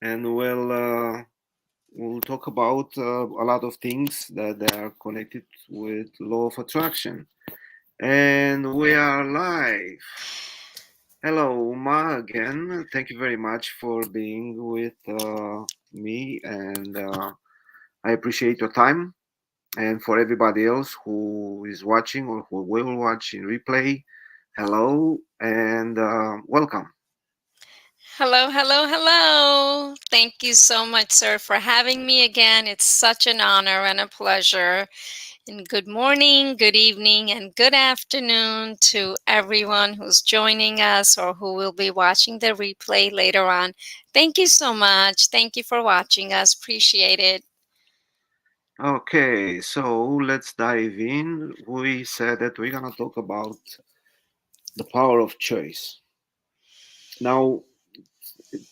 and we'll talk about a lot of things that are connected with law of attraction. And we are live. Hello, Uma, again. Thank you very much for being with me, and I appreciate your time. And for everybody else who is watching or who will watch in replay, hello and welcome. Hello, hello, hello. Thank you so much, sir, for having me again. It's such an honor and a pleasure. And good morning, good evening, and good afternoon to everyone who's joining us or who will be watching the replay later on. Thank you so much. Thank you for watching us. Appreciate it. Okay, so let's dive in. We said that we're gonna talk about the power of choice. Now,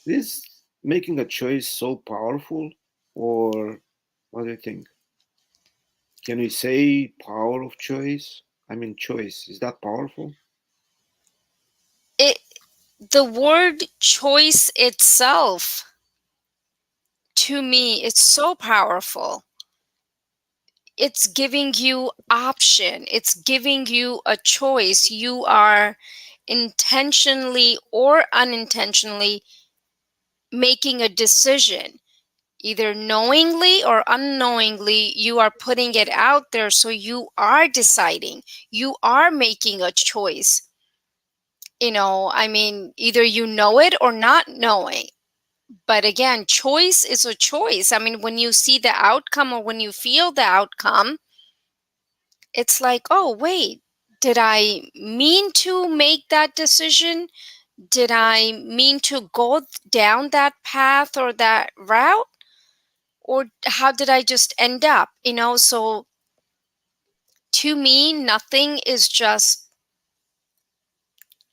is making a choice so powerful, or what do you think? Can we say power of choice? I mean, choice, is that powerful? It the word choice itself to me it's so powerful. It's giving you option, it's giving you a choice. You are intentionally or unintentionally making a decision, either knowingly or unknowingly. You are putting it out there, so you are deciding, you are making a choice. I mean, either you know it or not knowing. But again, choice is a choice. I mean, when you see the outcome or when you feel the outcome, it's like, oh, wait, did I mean to make that decision? Did I mean to go down that path or that route? Or how did I just end up? So to me, nothing is just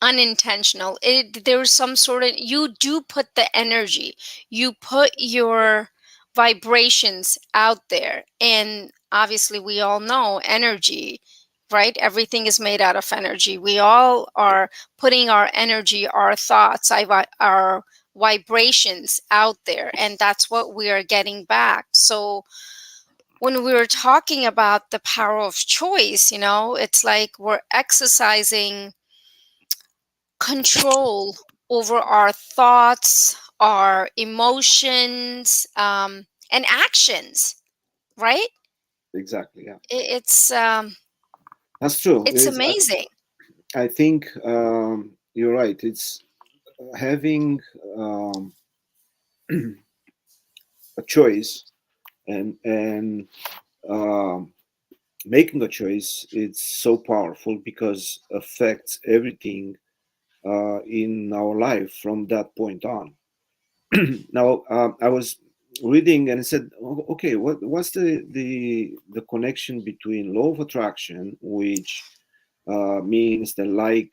unintentional. There's some sort of, you do put the energy, you put your vibrations out there. And obviously, we all know energy, right? Everything is made out of energy. We all are putting our energy, our thoughts, our vibrations out there, and that's what we are getting back. So when we were talking about the power of choice, it's like we're exercising control over our thoughts, our emotions, and actions, right? Exactly, yeah. I- It's um, That's true. it's amazing. I think you're right. It's having um, a choice and um, making a choice. It's so powerful because affects everything in our life from that point on. Now, I was reading and it said, okay, what's the connection between law of attraction, which means that like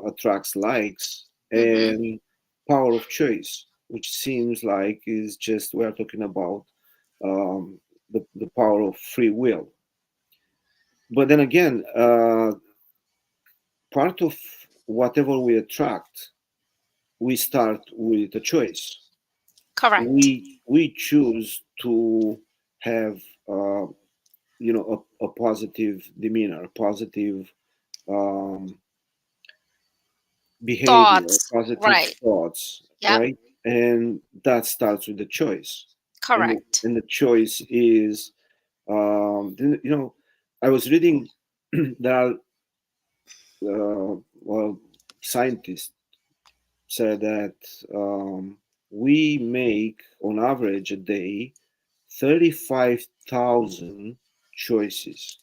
attracts likes, Hmm. and power of choice, which seems like is just we're talking about the power of free will. But then again, part of whatever we attract, we start with a choice. Correct. We choose to have a positive demeanor, a positive um, behavior, Thoughts. positive Right. thoughts, Yep. right? And that starts with the choice. Correct. And the choice is, I was reading there are, well, scientists said that we make on average a day 35,000 choices.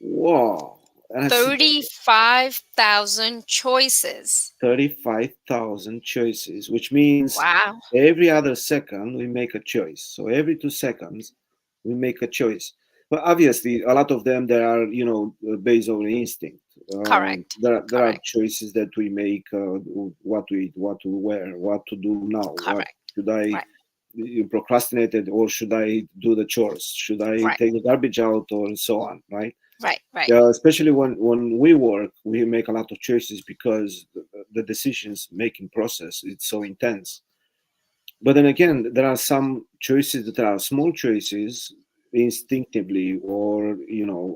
Wow. And I said, 35,000 choices. 35,000 choices, which means Wow. every other second we make a choice. So every 2 seconds we make a choice. But obviously, a lot of them they are, based on instinct. Correct. There are Correct. choices that we make: what to eat, what to wear, what to do now, what Correct. should I Right. procrastinate it, or should I do the chores? Should I Right. take the garbage out, or so on, right? Right. Right. Yeah, especially when we work, we make a lot of choices because the decisions making process it's so intense. But then again, there are some choices that are small choices instinctively, or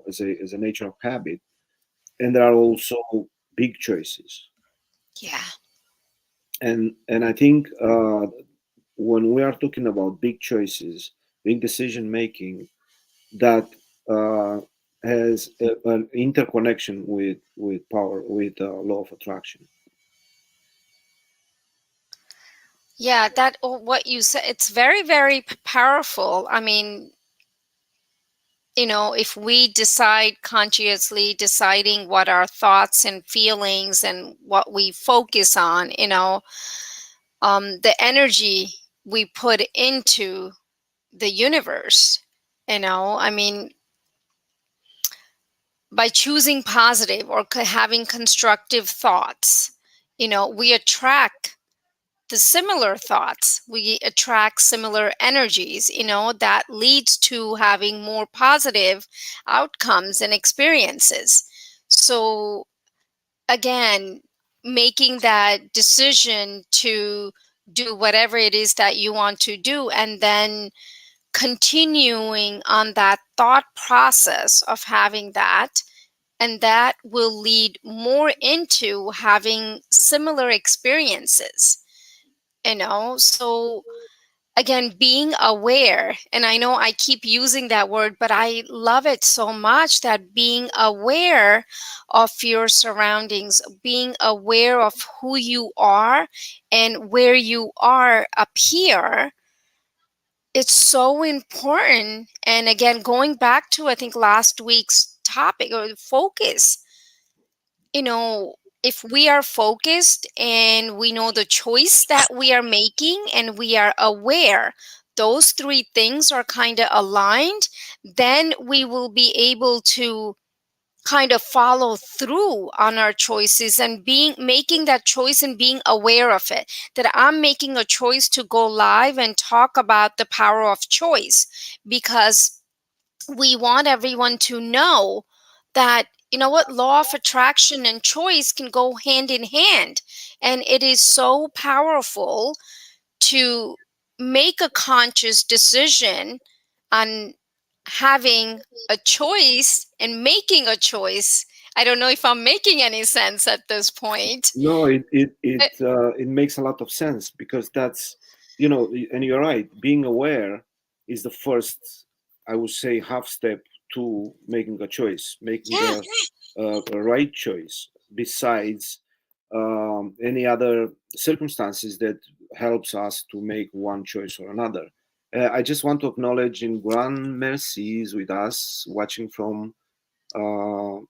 as a nature of habit, and there are also big choices. Yeah. And I think when we are talking about big choices, big decision making, that uh, has an interconnection with power, with law of attraction. Yeah, that what you said, it's very, very powerful. I mean, if we decide consciously, deciding what our thoughts and feelings and what we focus on, the energy we put into the universe, I mean, by choosing positive or having constructive thoughts, we attract the similar thoughts, we attract similar energies, that leads to having more positive outcomes and experiences. So again, making that decision to do whatever it is that you want to do, and then continuing on that thought process of having that, and that will lead more into having similar experiences. So again, being aware, and I know I keep using that word, but I love it so much, that being aware of your surroundings, being aware of who you are and where you are up here, it's so important. And again, going back to, I think, last week's topic or focus, you know, if we are focused and we know the choice that we are making and we are aware, those three things are kind of aligned, then we will be able to kind of follow through on our choices, and being making that choice and being aware of it, that I'm making a choice to go live and talk about the power of choice, because we want everyone to know that, what, law of attraction and choice can go hand in hand, and it is so powerful to make a conscious decision on having a choice and making a choice. I don't know if I'm making any sense at this point. No, Uh, it makes a lot of sense, because that's, and you're right. Being aware is the first, I would say, half step to making a choice, making yeah, a right choice. Besides any other circumstances that helps us to make one choice or another. I just want to acknowledge in Grand Merci is with us, watching from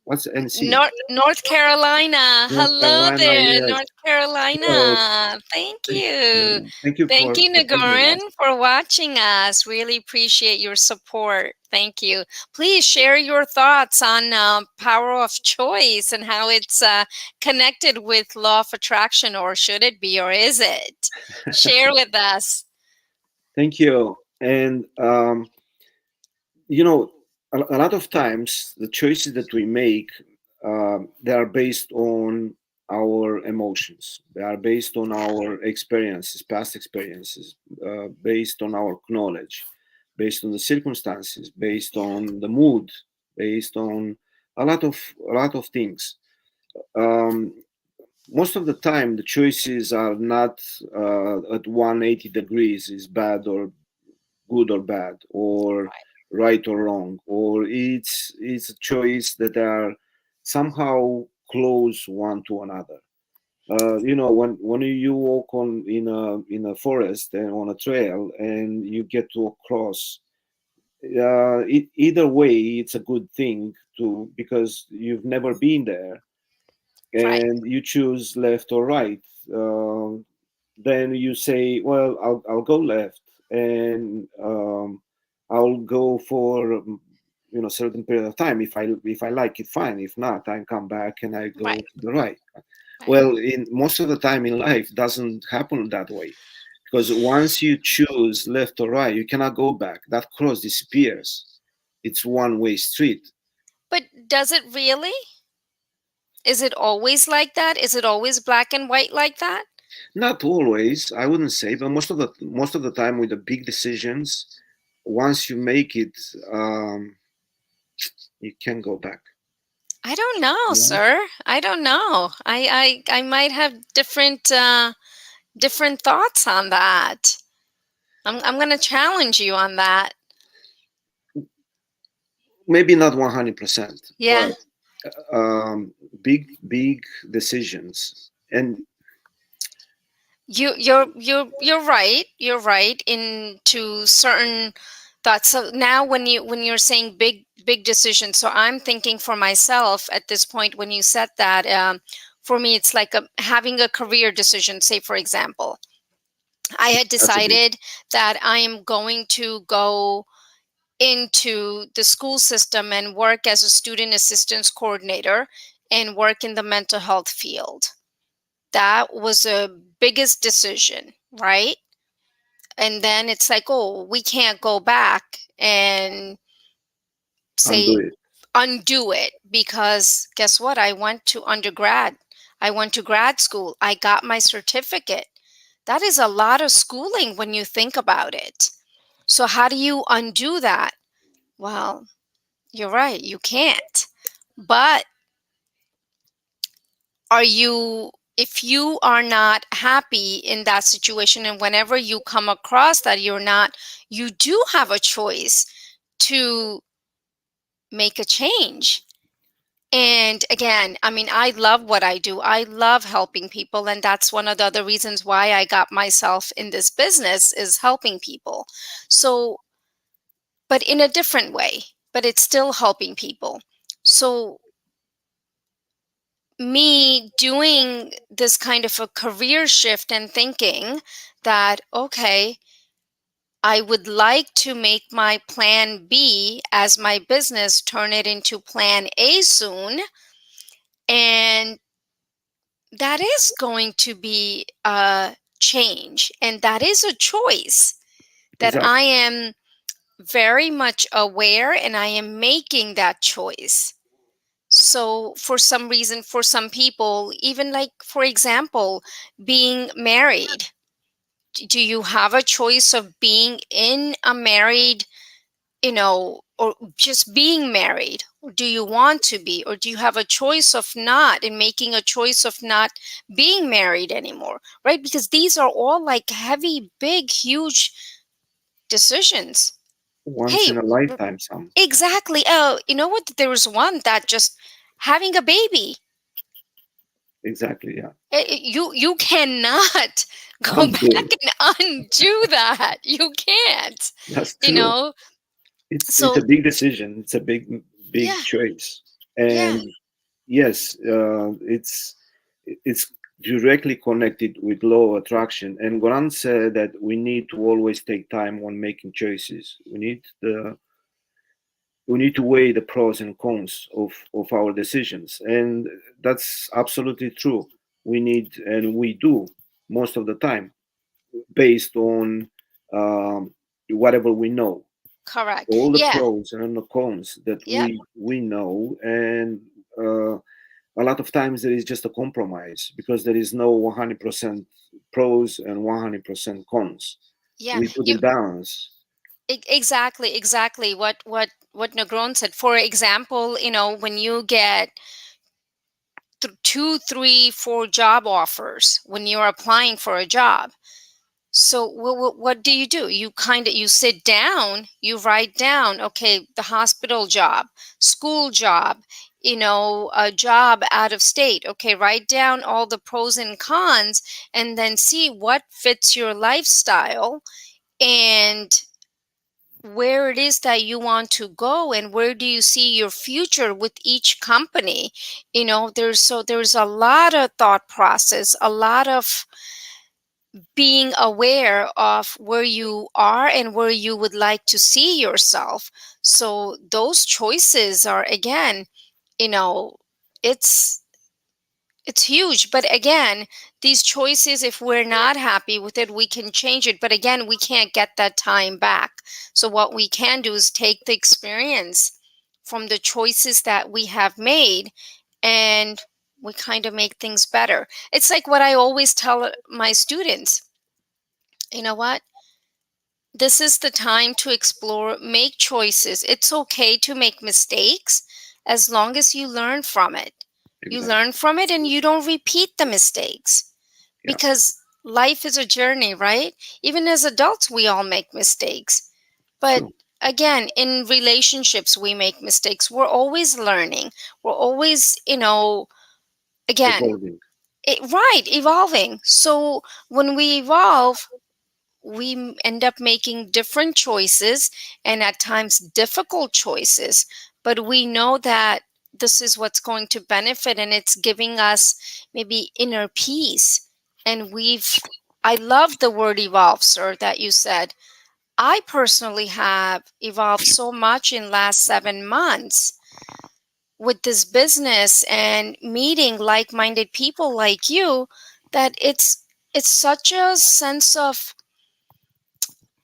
what's NC? North Carolina. North Hello Carolina. there, Yes. North Hello. Carolina. Thank Thank you. you. Thank you Thank you, for being with Nagoran, us. for watching us. Really appreciate your support. Thank you. Please share your thoughts on power of choice and how it's connected with law of attraction, or should it be, or is it? Share with us. Thank you. And you know, a lot of times the choices that we make, they are based on our emotions. They are based on our experiences, past experiences, based on our knowledge, based on the circumstances, based Yeah, on the mood, based on a lot of things. Um, Most of the time, the choices are not at 180 degrees, is bad or good or bad, or right or wrong, or it's a choice that are somehow close one to another. When you walk in a forest and on a trail and you get to a cross, either way it's a good thing to, because you've never been there right, and you choose left or right. Uh, then you say, well, I'll go left, and I'll go for certain period of time. If I like it, fine. If not, I come back and I go right, to the right. right. Well, in most of the time in life, doesn't happen that way, because once you choose left or right, you cannot go back. That cross disappears. It's one-way street. But does it really? Is it always like that? Is it always black and white like that? Not always, I wouldn't say, but most of the time with the big decisions, once you make it, you can go back. I don't know, Yeah. sir. I don't know. I might have different thoughts on that. I'm gonna challenge you on that. Maybe not 100%, Yeah. but um, big decisions, and You're right. You're right into certain thoughts. So now when you're saying big decisions, so I'm thinking for myself at this point when you said that, for me it's like having a career decision. Say for example, I had that's a big decided that I am going to go into the school system and work as a student assistance coordinator and work in the mental health field. That was a biggest decision, right? And then it's like, oh, we can't go back and undo say it. undo it, because guess what? I went to undergrad. I went to grad school. I got my certificate. That is a lot of schooling when you think about it. So how do you undo that? Well, you're right, you can't. But are you, if you are not happy in that situation, and whenever you come across that you're not, you do have a choice to make a change. And again, I mean, I love what I do. I love helping people, and that's one of the other reasons why I got myself in this business, is helping people. So, but in a different way, but it's still helping people. So me doing this kind of a career shift and thinking that, okay, I would like to make my plan B as my business, turn it into plan A soon. And that is going to be a change. And that is a choice that I Exactly. am very much aware, and I am making that choice. So, for some reason, for some people, even like, for example, being married, do you have a choice of being in a married, or just being married? Or do you want to be, or do you have a choice of not, and making a choice of not being married anymore, right? Because these are all like heavy, big, huge decisions. Once Hey, in a lifetime, some. exactly. Oh, you know what? There was one that just having a baby. Exactly, yeah. You cannot go Undo back it. and undo that. You can't. That's You true. know. It's a So big decision. It's a big yeah, choice, yeah, and yes, it's directly connected with law of attraction. And Goran said that we need to always take time when making choices. We need to weigh the pros and cons of our decisions, and that's absolutely true. We need, and we do most of the time, based on whatever we know, correct. all the Yeah, pros and the cons that yep, we know. And uh, a lot of times there is just a compromise because there is no 100% pros and 100% cons. yeah. We put You in balance. exactly what Negron said. For example, when you get two, three, four job offers when you're applying for a job. So what do? You sit down, you write down, okay, the hospital job, school job, a job out of state. Okay, write down all the pros and cons, and then see what fits your lifestyle and where it is that you want to go, and where do you see your future with each company. There's a lot of thought process, a lot of being aware of where you are and where you would like to see yourself. So those choices are, again, you know it's it's huge. But again, these choices, if we're not happy with it, we can change it. But again, we can't get that time back. So what we can do is take the experience from the choices that we have made and we kind of make things better. It's like what I always tell my students. You know what? This is the time to explore, make choices. It's okay to make mistakes as long as you learn from it. You Exactly. learn from it and you don't repeat the mistakes, Yeah. because life is a journey, right? Even as adults, we all make mistakes. But True. again, in relationships, we make mistakes. We're always learning. We're always, again, Evolving. right, evolving. So when we evolve, we end up making different choices, and at times difficult choices, but we know that this is what's going to benefit, and it's giving us maybe inner peace. And I love the word evolve, sir, that you said. I personally have evolved so much in last 7 months with this business and meeting like-minded people like you, that it's such a sense of,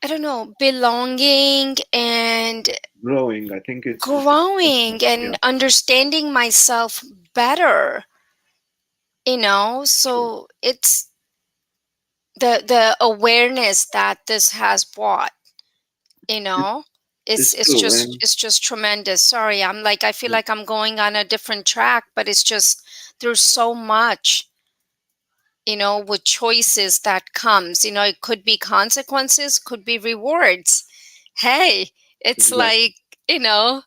I don't know, belonging and Growing. I think it's growing yeah. and understanding myself better, True. so it's the awareness that this has brought, you It, know it's it's it's true. just And it's just tremendous. Sorry, I feel like I'm going on a different track, but it's just there's so much, with choices that comes. It could be consequences, could be rewards. Hey, it's exactly. like, you know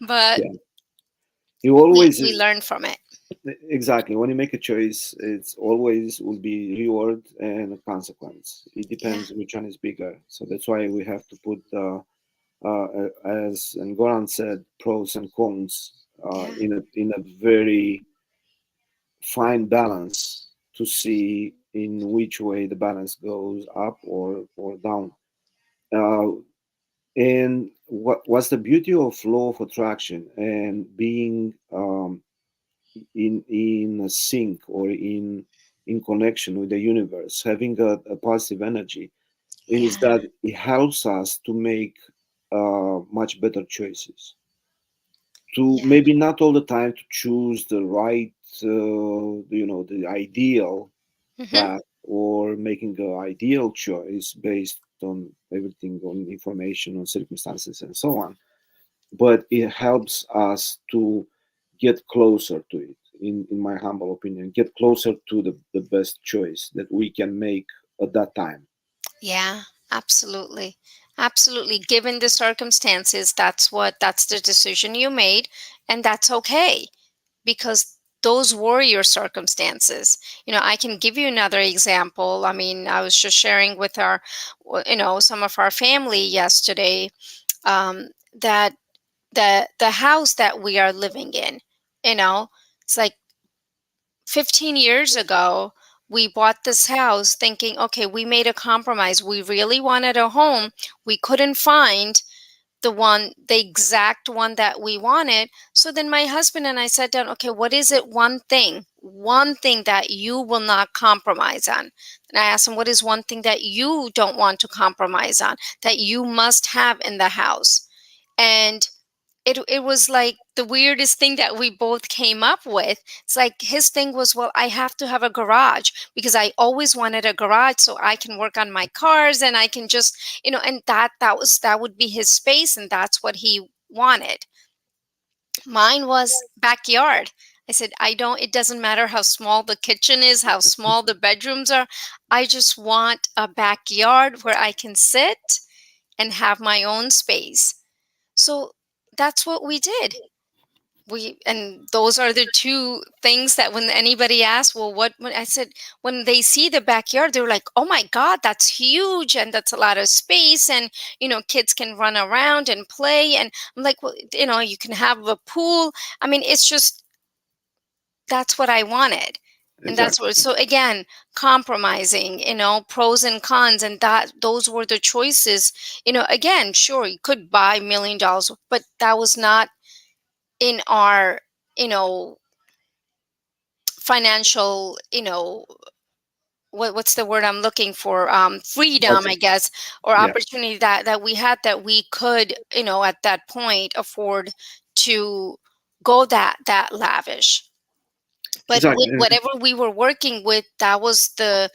but Yeah. You we always we learn from it. exactly when you make a choice, it's always will be reward and a consequence. It Yeah. depends which one is bigger. So that's why we have to put as and Goran said, pros and cons Yeah. in a very fine balance to see in which way the balance goes up or down. Uh, and what's the beauty of law of attraction and being in a sync or in connection with the universe, having a positive energy, is Yeah. that it helps us to make much better choices. To Yeah. maybe not all the time to choose the right, the ideal Hmm. path or making an ideal choice based on everything on information, on circumstances, and so on. But it helps us to get closer to it, in my humble opinion, get closer to the best choice that we can make at that time. Yeah. Absolutely. Absolutely. Given the circumstances, that's the decision you made, and that's okay, because those were your circumstances. I can give you another example. I mean, I was just sharing with some of our family yesterday, that the house that we are living in, it's like 15 years ago, we bought this house thinking, okay, we made a compromise. We really wanted a home. We couldn't find the exact one that we wanted. So then my husband and I sat down, okay, what is it? One thing that you will not compromise on. And I asked him, what is one thing that you don't want to compromise on, that you must have in the house? And it was like the weirdest thing that we both came up with. It's like his thing was, well, I have to have a garage because I always wanted a garage so I can work on my cars, and I can just, and that would be his space, and that's what he wanted. Mine was backyard. I said, it doesn't matter how small the kitchen is, how small the bedrooms are. I just want a backyard where I can sit and have my own space. So that's what we did. And those are the two things that when anybody asks, well, when I said, when they see the backyard, they're like, oh my God, that's huge. And that's a lot of space. And, kids can run around and play. And I'm like, well, you can have a pool. I mean, it's just, that's what I wanted. And that's Exactly. what, so again, compromising, pros and cons. And those were the choices. Again, sure, you could buy $1 million, but that was not in our, you know financial, what's the word I'm looking for, freedom, I Budget. guess, or Yeah. opportunity that we had, that we could, at that point afford to go that lavish. But exactly. with whatever we were working with, that was the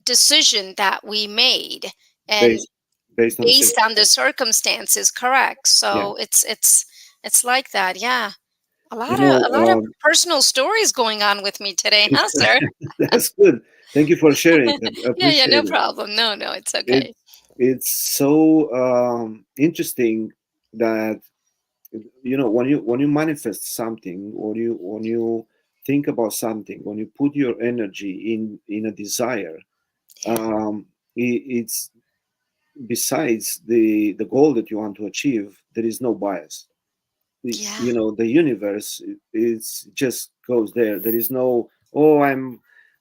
decision that we made, and Based based on the based on the circumstance. circumstances, correct. Yeah, So it's like that, yeah. you A know, lot of personal stories going on with me today, huh, sir? that's good. Thank you for sharing. I Yeah, yeah, no appreciate it. problem. No, no, it's okay. It's so interesting that, when you manifest something, or when you think about something, when you put your energy in a desire, Yeah, it's besides the goal that you want to achieve, there is no bias. yeah, The universe is just goes there. There is no, oh, I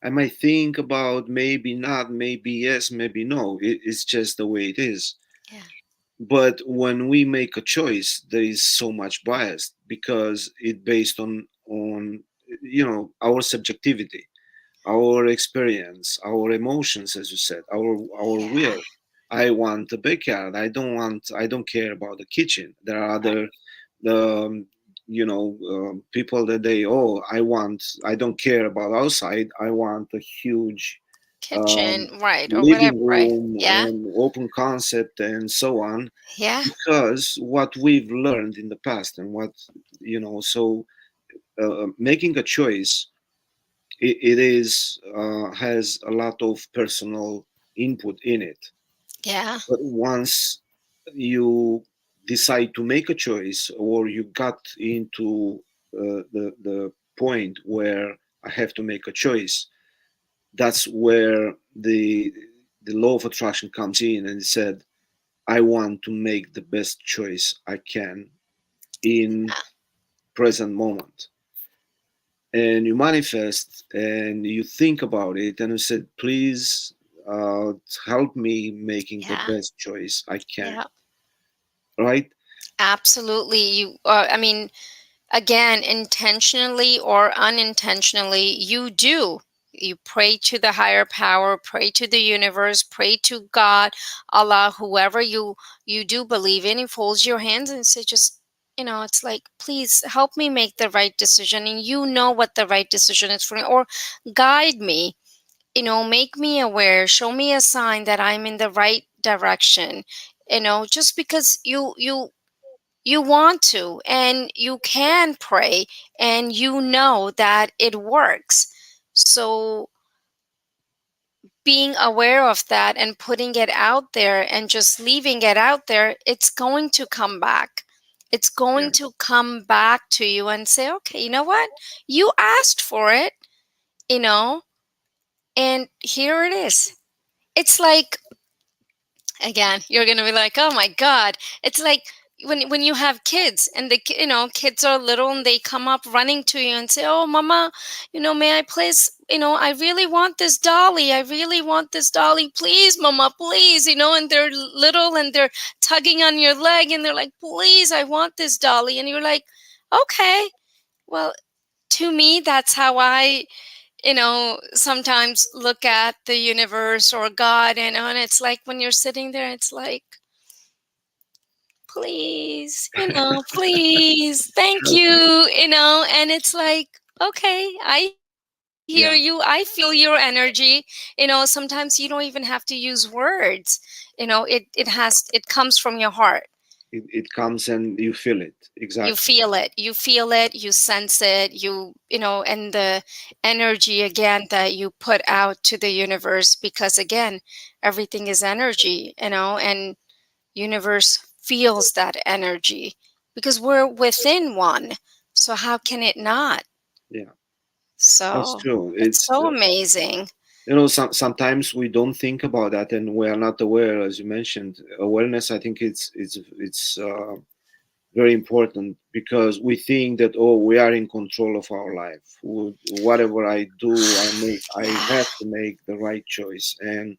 might think about, maybe not, maybe yes, maybe no. It's just the way it is. yeah, But when we make a choice, there is so much bias, because it based on our subjectivity, our experience, our emotions, as you said, our yeah, will. I want a backyard. I don't care about the kitchen. There are right. other, people that I don't care about outside. I want a huge um, Kitchen, right, or whatever, living right? room Yeah, and open concept and so on, yeah, because what we've learned in the past, and so making a choice, it is has a lot of personal input in it. yeah, But once you decide to make a choice, or you got into the point where I have to make a choice, that's where the law of attraction comes in, and it said, I want to make the best choice I can in present moment. And you manifest, and you think about it, and you said, please, uh, help me making the yeah, best choice I can. yeah. Right? Absolutely. I mean, again, intentionally or unintentionally, you do. You pray to the higher power, pray to the universe, pray to God, Allah, whoever you do believe in. You fold your hands and say, just, it's like, please help me make the right decision. And you know what the right decision is for me, or guide me. Make me aware, show me a sign that I'm in the right direction. Just because you want to, and you can pray, and you know that it works. So being aware of that and putting it out there and just leaving it out there, it's going to come back. It's Yeah. going to come back to you and say, okay, you know what, you asked for it, you know and here it is. It's like, again, you're gonna be like, oh my god, it's like when you have kids, and kids are little, and they come up running to you and say, oh mama, may I please, I really want this dolly, I really want this dolly, please mama, please, and they're little, and they're tugging on your leg, and they're like, please, I want this dolly. And you're like, okay, well, to me, that's how I sometimes look at the universe or God, and it's like when you're sitting there, it's like, please, please, thank Help me. you, and it's like, okay, I hear you, I Yeah. feel your energy. Sometimes you don't even have to use words. It comes from your heart. It comes and you feel it. You Exactly. feel it, you sense it, and the energy, again, that you put out to the universe, because again, everything is energy, and universe feels that energy, because we're within one. So how can it not? Yeah, that's So true. it's It's so amazing. sometimes we don't think about that, and we are not aware, as you mentioned. Awareness, I think it's very important, because we think that, oh, we are in control of our life. Whatever I do, I Yeah, have to make the right choice. And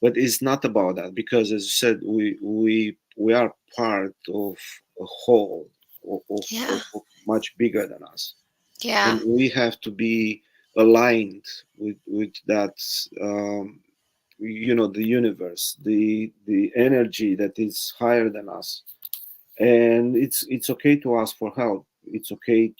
but it's not about that, because, as you said, we are part of a whole, yeah, of much bigger than us, and yeah, we have to be aligned with that, the universe, the energy that is higher than us. And it's okay to ask for help. It's okay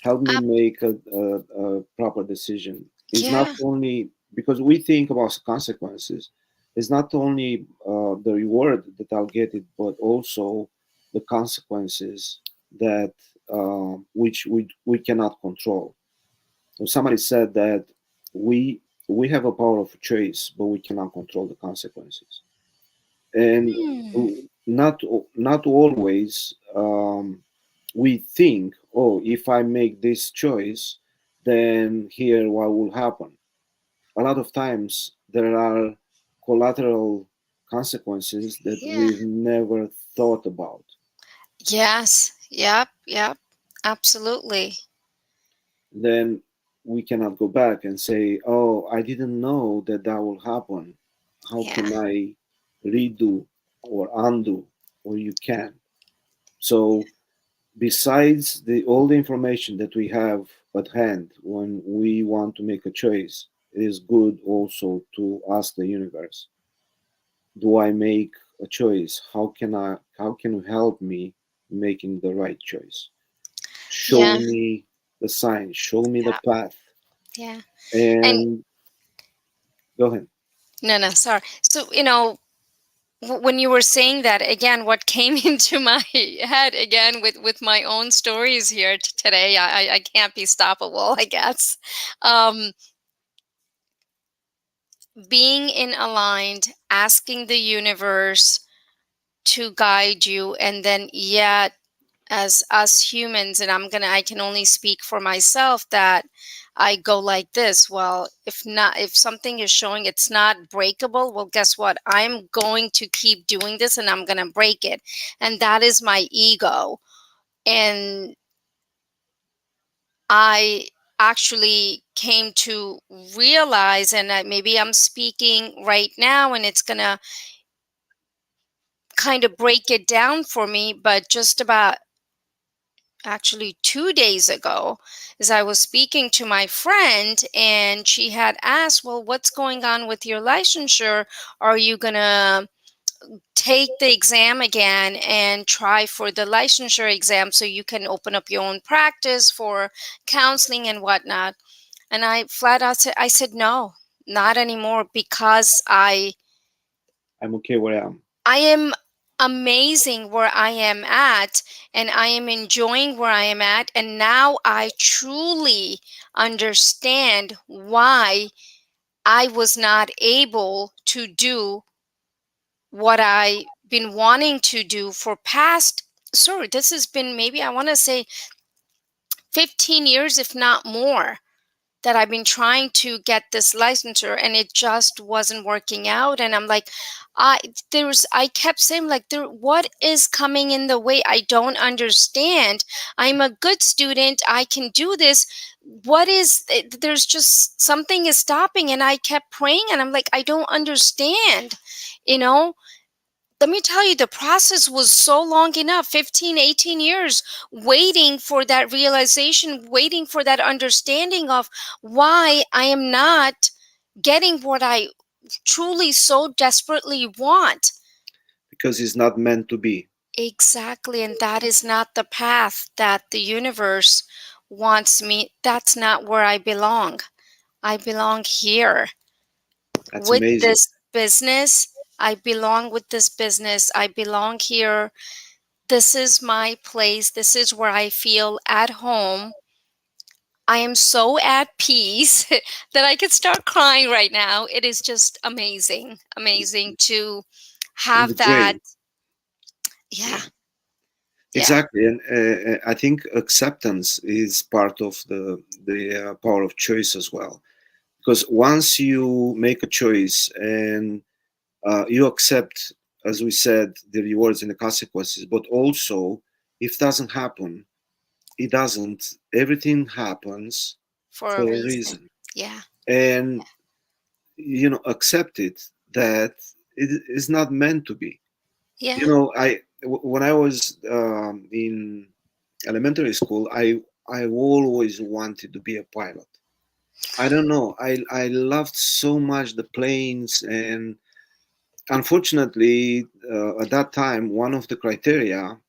help me Up. make a proper decision. It's not Yeah. only because we think about consequences. It's not only the reward that I'll get it, but also the consequences that which we cannot control. So somebody said that we have a power of choice, but we cannot control the consequences. And Hmm. not always we think, oh, if I make this choice, then here what will happen. A lot of times there are collateral consequences that Yeah. we've never thought about. Yes. Yep. Yep. Absolutely. Then we cannot go back and say, oh, I didn't know that that will happen. How Yeah. can I redo or undo? Or you can. So besides all the information that we have at hand when we want to make a choice, it is good also to ask the universe, do I make a choice? How can you help me making the right choice? Show Yeah. me the sign, show me the Yeah. path. Yeah. And And go ahead. no, no, sorry. So, when you were saying that again, what came into my head again with my own stories here today, I can't be stoppable, I guess. Um, being in aligned, asking the universe to guide you, and then yet as us humans, and I can only speak for myself that I go like this. Well, if something is showing it's not breakable, well, guess what? I'm going to keep doing this and I'm going to break it. And that is my ego. And I actually came to realize, and maybe I'm speaking right now and it's going to kind of break it down for me, but just about actually 2 days ago, as I was speaking to my friend, and she had asked, well, what's going on with your licensure? Are you going to take the exam again and try for the licensure exam so you can open up your own practice for counseling and whatnot? And I flat out said, I said, no, not anymore, because I'm okay where I am. I am amazing where I am at, and I am enjoying where I am at. And now I truly understand why I was not able to do what I been wanting to do for past, sorry, this has been, maybe I want to say 15 years, if not more, that I've been trying to get this licensure and it just wasn't working out. And I'm like, I kept saying, like, what is coming in the way? I don't understand. I'm a good student. I can do this. What is there's just something is stopping. And I kept praying and I'm like, I don't understand, you know? Let me tell you, the process was so long enough, 15, 18 years, waiting for that realization, waiting for that understanding of why I am not getting what I truly so desperately want. Because it's not meant to be. Exactly. And that is not the path that the universe wants me. That's not where I belong. I belong here That's with amazing. this business. I belong with this business. I belong here. This is my place. This is where I feel at home. I am so at peace that I could start crying right now. It is just amazing, amazing to It's have that. great. Yeah, Yeah. yeah, Exactly, and I think acceptance is part of the power of choice as well. Because once you make a choice and you accept, as we said, the rewards and the consequences, but also if it doesn't happen, it doesn't. Everything happens for a for a reason. reason, Yeah, and accept it that it is not meant to be. yeah. When I was in elementary school, I always wanted to be a pilot. I don't know. I loved so much the planes, and unfortunately, at that time, one of the criterion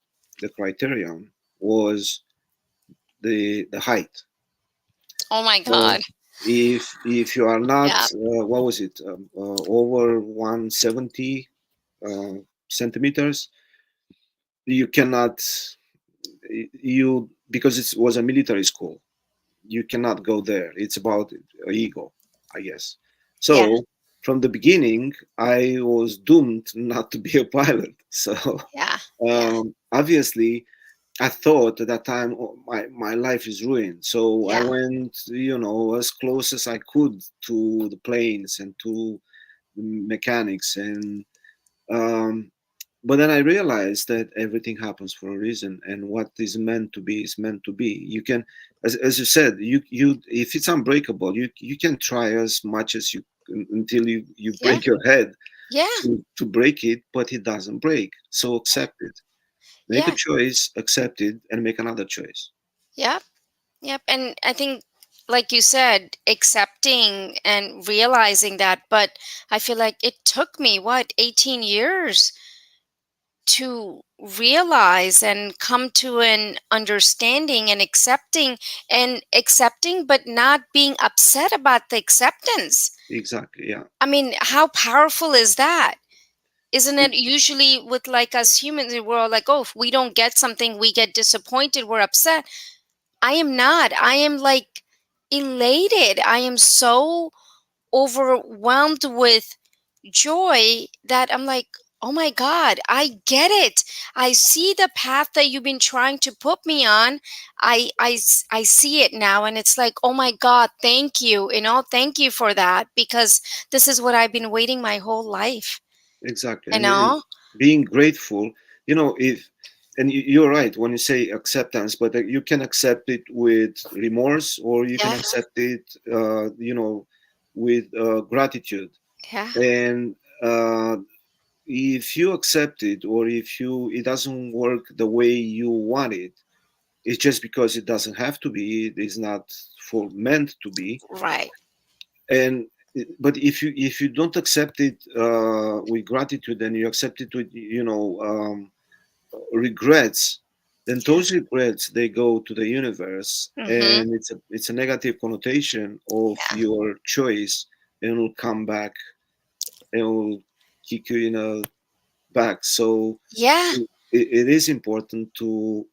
was the height. Oh my So God. if you are not Yeah. what was it over 170 uh, centimeters, you cannot you because it was a military school. You cannot go there. It's about ego, I guess. Yeah. So from the beginning, I was doomed not to be a pilot. So Yeah. Yeah. obviously, I thought at that time, oh, my life is ruined. So I Yeah. went, as close as I could to the planes and to the mechanics. And um, but then I realized that everything happens for a reason, and what is meant to be is meant to be. You can, as you said, you if it's unbreakable, you can try as much as you until you Yeah. break your head Yeah. to break it, but it doesn't break. So accept it. Make a Yeah. choice, accept it, and make another choice. Yep. Yep. And I think, like you said, accepting and realizing that, but I feel like it took me, what, 18 years to realize and come to an understanding and accepting, but not being upset about the acceptance. Exactly. Yeah. I mean, how powerful is that? Isn't it usually with like us humans, we're all like, oh, if we don't get something, we get disappointed, we're upset. I am not. I am like elated. I am so overwhelmed with joy that I'm like, oh my God, I get it. I see the path that you've been trying to put me on. I see it now. And it's like, oh my God, thank you. Thank you for that, because this is what I've been waiting my whole life. Exactly. You And know? being grateful, if, and you're right when you say acceptance, but you can accept it with remorse or you can Yeah. accept it, with gratitude. Yeah. And if you accept it or if it doesn't work the way you want it, it's just because it doesn't have to be. It is not for meant to be. Right. And but if you don't accept it with gratitude and you accept it with regrets, then Yeah. those regrets they go to the universe Mm-hmm. and it's a negative connotation of Yeah. your choice and will come back and will kick you in a back. So Yeah. it is important to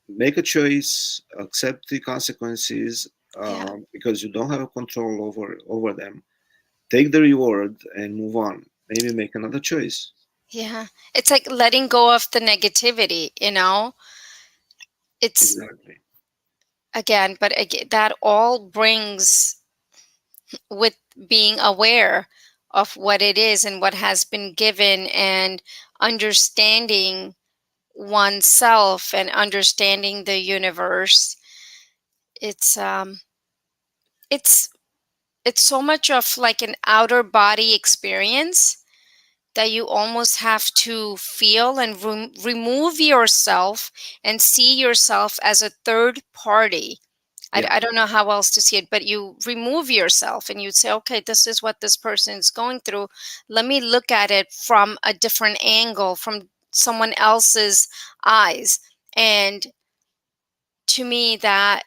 make a choice, accept the consequences, Yeah. because you don't have control over them. Take the reward and move on. Maybe make another choice. Yeah. It's like letting go of the negativity. It's Exactly. again, but again, that all brings with being aware of what it is and what has been given, and understanding oneself and understanding the universe. It's um it's it's so much of like an outer body experience that you almost have to feel and remove yourself and see yourself as a third party. Yeah, I don't know how else to see it, but you remove yourself and you'd say, okay, this is what this person is going through. Let me look at it from a different angle, from someone else's eyes. And to me, that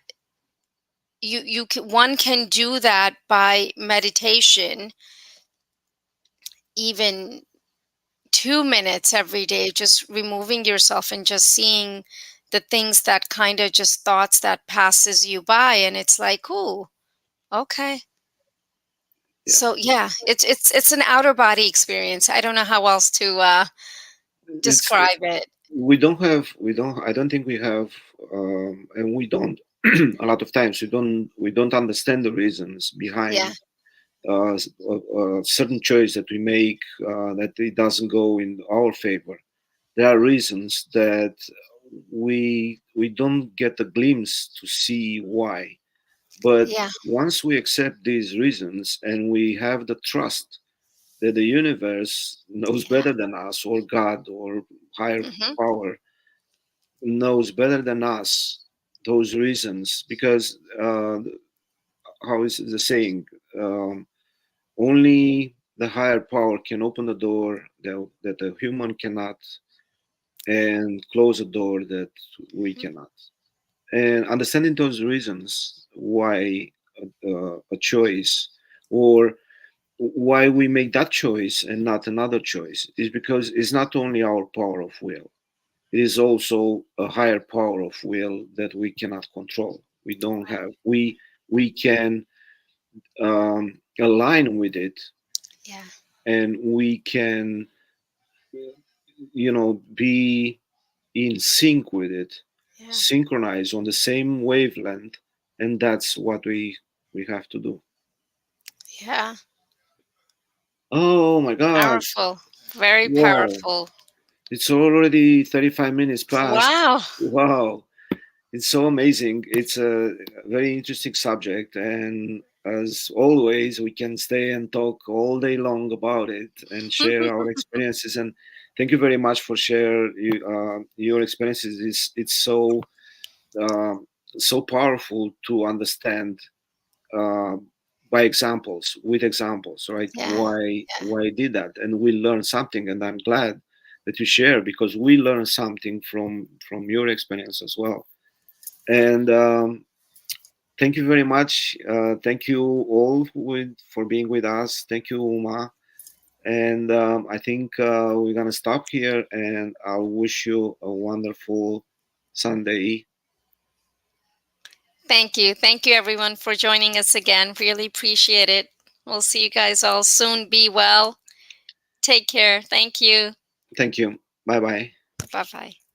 one can do that by meditation, even 2 minutes every day, just removing yourself and just seeing the things that kind of just thoughts that passes you by. And it's like, ooh, okay. yeah. So yeah, it's an outer body experience. I don't know how else to It's describe it. we don't. I don't think we have, and we don't. A lot of times we don't understand the reasons Yeah. behind a certain choice that we make that it doesn't go in our favor. There are reasons that we don't get a glimpse to see why. But Yeah. once we accept these reasons and we have the trust that the universe knows Yeah. better than us, or God, or higher Hmm. power knows better than us those reasons, because how is the saying? Only the higher power can open the door that a human cannot, and close a door that we cannot. and understanding those reasons why a choice, or why we make that choice and not another choice, is because it's not only our power of will, it is also a higher power of will that we cannot control. We don't Right. have, we can align with it, Yeah. and we can, be in sync with it, Yeah. synchronize on the same wavelength, and that's what we have to do. Yeah. Oh my God! Powerful. Very Wow, powerful. it's already 35 minutes past. Wow. Wow, it's so amazing. It's a very interesting subject, and as always, we can stay and talk all day long about it and share our experiences. And thank you very much for share your experiences. It's so um, so powerful to understand uh, by examples, with examples, right? Yeah. Why I did that, and we learn something, and I'm glad that you share, because we learn something from your experience as well. And thank you very much. Thank you all for being with us. Thank you, Uma. And I think we're gonna stop here, and I'll wish you a wonderful Sunday. Thank you. Thank you, everyone, for joining us again. Really appreciate it. We'll see you guys all soon. Be well. Take care. Thank you. Thank you. Bye bye. Bye bye.